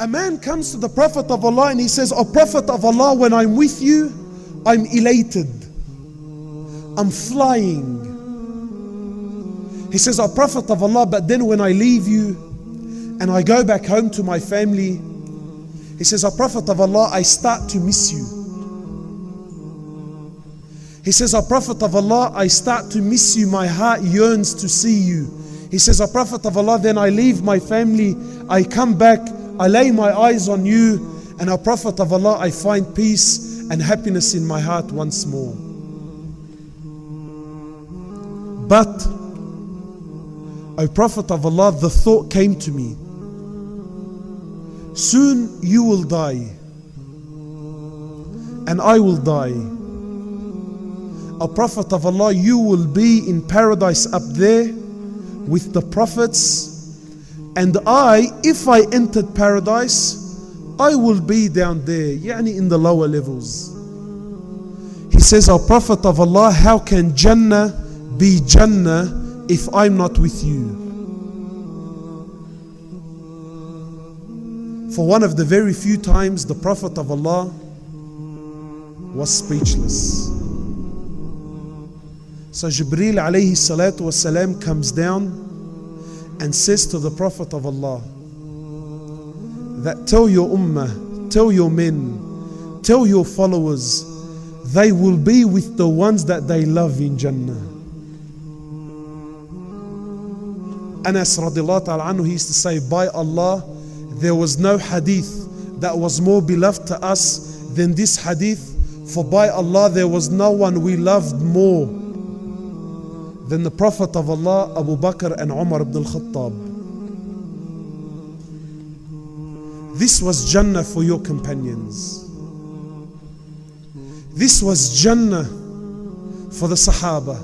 A man comes to the Prophet of Allah and he says, "O Prophet of Allah, when I'm with you, I'm elated. I'm flying." He says, "O Prophet of Allah, but then when I leave you and I go back home to my family," he says, "O Prophet of Allah, I start to miss you." He says, "O Prophet of Allah, I start to miss you. My heart yearns to see you." He says, "O Prophet of Allah, then I leave my family, I come back, I lay my eyes on you, and O Prophet of Allah, I find peace and happiness in my heart once more. But, O Prophet of Allah, the thought came to me, soon you will die, and I will die. O Prophet of Allah, you will be in paradise up there with the prophets, and I, if I entered paradise, I will be down there, yani in the lower levels." He says, "O Prophet of Allah, how can Jannah be Jannah if I'm not with you?" For one of the very few times the Prophet of Allah was speechless. So Jibreel alayhi salatu wasalam comes down and says to the Prophet of Allah that, "Tell your ummah, tell your men, tell your followers, they will be with the ones that they love in Jannah." Anas radiallahu ta'ala anhu, he used to say, "By Allah, there was no hadith that was more beloved to us than this hadith, for by Allah there was no one we loved more than the Prophet of Allah, Abu Bakr and Umar ibn al-Khattab." This was Jannah for your companions. This was Jannah for the Sahaba.